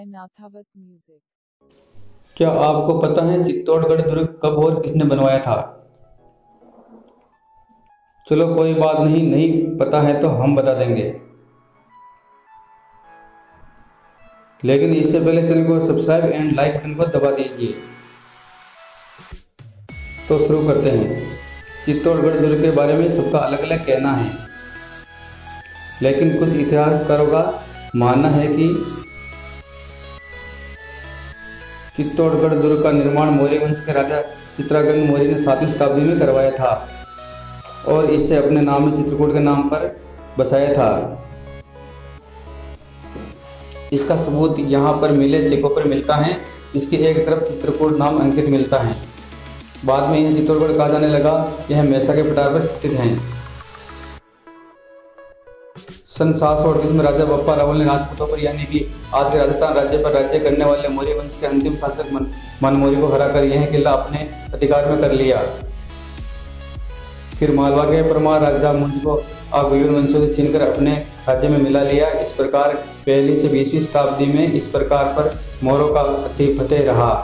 Nathawat music. क्या आपको पता है चित्तौड़गढ़ दुर्ग कब और किसने बनवाया था? चलो कोई बात नहीं, नहीं पता है तो हम बता देंगे। लेकिन इससे पहले चैनल को सब्सक्राइब एंड लाइक बटन को दबा दीजिए। तो शुरू करते हैं। चित्तौड़गढ़ दुर्ग के बारे में सबका अलग अलग कहना है, लेकिन कुछ इतिहासकारों का मानना है कि चित्तौड़गढ़ दुर्ग का निर्माण मौर्य वंश के राजा चित्रांगद मौर्य ने 7वीं शताब्दी में करवाया था और इसे अपने नाम में चित्रकूट के नाम पर बसाया था। इसका सबूत यहाँ पर मिले सिक्कों पर मिलता है, जिसकी एक तरफ चित्रकूट नाम अंकित मिलता है। बाद में यह चित्तौड़गढ़ कहा जाने लगा। यह मेसा के पठार पर स्थित है। सन 738 में राजा बप्पा रावल ने राजपूतों पर यानी कि आज के राजस्थान राज्य पर राज्य करने वाले मौर्य वंश के अंतिम शासक मनमौर्य को हराकर यह किला अपने अधिकार में कर लिया। फिर मालवा के परमार राजा मुंज को आगुयूर वंशों से छीनकर अपने राज्य में मिला लिया। इस प्रकार पहली से 20वीं शताब्दी में इस प्रकार पर मौर्यों का फतेह रहा।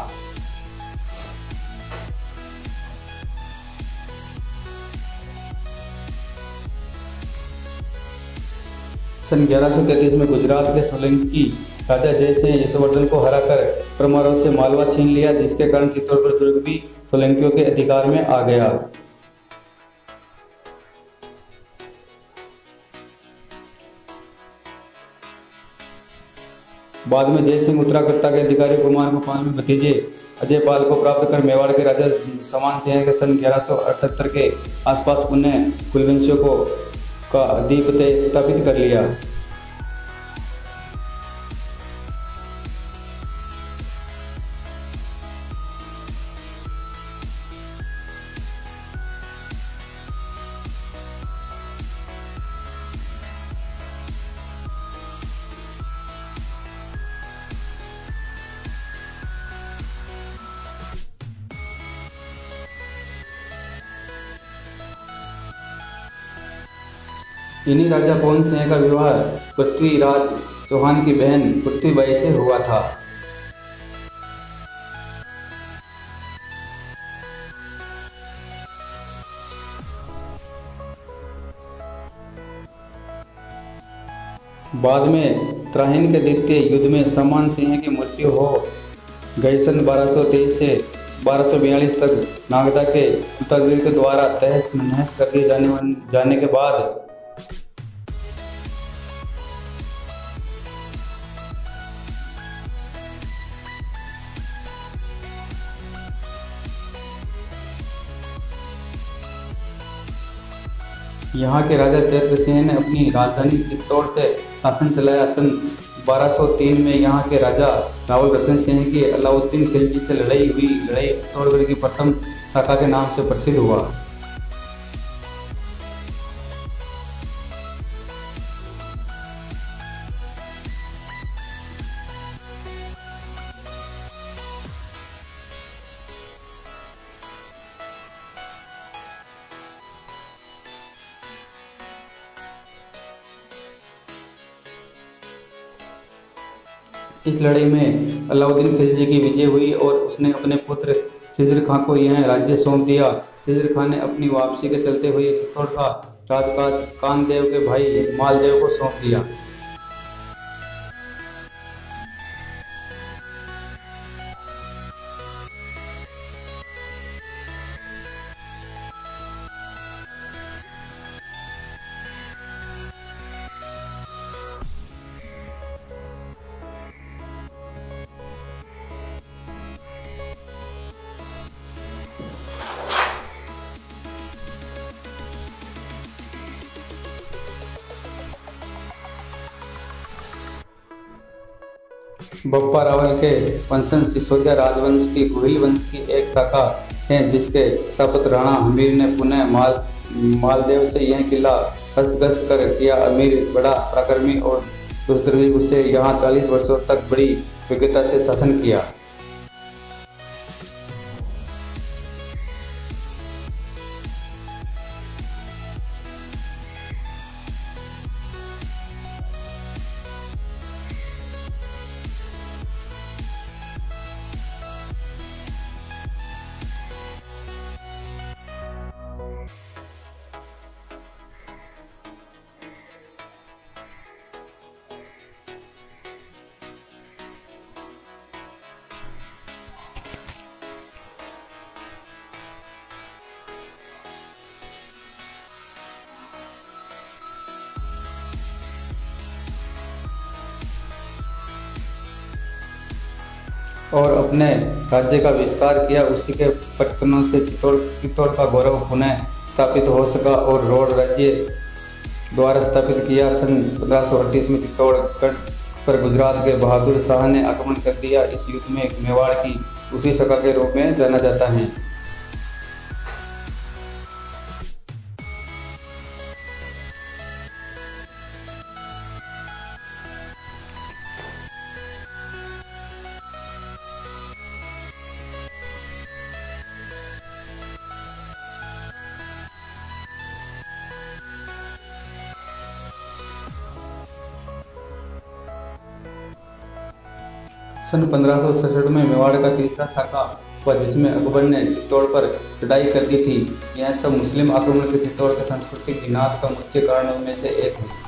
सन 1133 में गुजरात के सोलंकी राजा जयसिंह यशोवर्धन को हराकर परमारों से मालवा छीन लिया, जिसके कारण चित्तौड़गढ़ दुर्ग भी सोलंकियों के अधिकार में आ गया। बाद में जयसिंह उत्तराकर्ता के अधिकारी कुमार गोपाल में भतीजे अजयपाल को प्राप्त कर मेवाड़ के राजा समान सिंह के सन 1178 के आसपास पुनः कुलवंशियों को का अधिपत्य स्थापित कर लिया। इन्हीं राजा पवन सिंह का विवाह पृथ्वीराज चौहान की बहन पृथ्वीबाई से हुआ था। बाद में त्राहिन के द्वितीय युद्ध में समान सिंह की मृत्यु हो गई। सन 1223 से 1242 तक नागदा के उत्तरवीर के द्वारा तहस नहस कर दिए जाने के बाद यहाँ के राजा चैत्र सिंह ने अपनी राजधानी चित्तौड़ से शासन चलाया। सन 1203 में यहाँ के राजा रावल रतन सिंह की अलाउद्दीन खिलजी से लड़ाई चित्तौड़गढ़ की प्रथम शाखा के नाम से प्रसिद्ध हुआ। इस लड़ाई में अलाउद्दीन खिलजी की विजय हुई और उसने अपने पुत्र खिज़र खां को यह राज्य सौंप दिया। खिज़र खां ने अपनी वापसी के चलते हुए चित्तौड़ का राजकाज कानदेव के भाई मालदेव को सौंप दिया। बप्पा रावल के वंशज सिसोदिया राजवंश की गोहिल वंश की एक शाखा है, जिसके स्थापक राणा हमीर ने पुनः मालदेव से यह किला हस्तगत कर किया। अमीर बड़ा पराक्रमी और दुर्दर्शी, उसे यहाँ 40 वर्षों तक बड़ी योग्यता से शासन किया। और अपने राज्य का विस्तार किया। उसी के प्रयत्नों से चित्तौड़ का गौरव पुनः स्थापित हो सका और रोड राज्य द्वारा स्थापित किया। सन 1538 में चित्तौड़गढ़ पर गुजरात के बहादुर शाह ने आक्रमण कर दिया। इस युद्ध में मेवाड़ की दूसरी शाखा के रूप में जाना जाता है। सन 1567 में मेवाड़ का तीसरा शाखा हुआ, जिसमें अकबर ने चित्तौड़ पर चढ़ाई कर दी थी। यह सब मुस्लिम आक्रमण के चित्तौड़ के सांस्कृतिक विनाश का मुख्य कारणों में से एक है।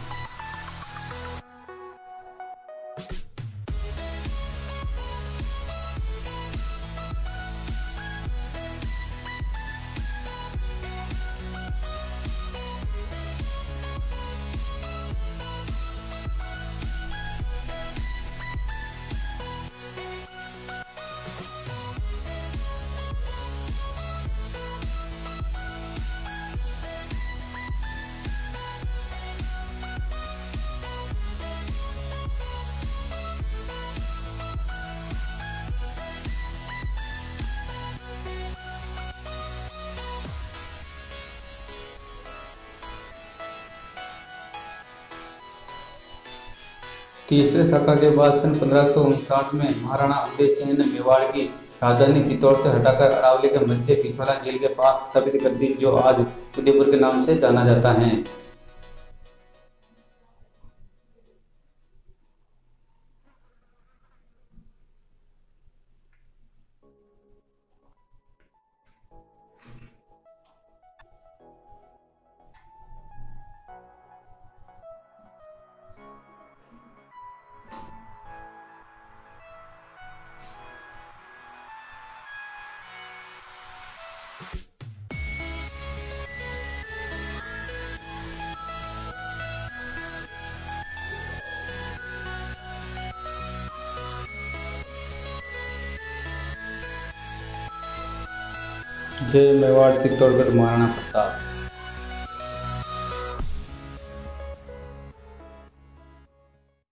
तीसरे शाखा के बाद सन 1559 में महाराणा उदय सिंह ने मेवाड़ की राजधानी चित्तौड़ से हटाकर अरावली के मध्य पिछोला झील के पास स्थापित कर दी, जो आज उदयपुर के नाम से जाना जाता है। जय मेवाड़ चित्तौड़गढ़ महाराणा प्रताप।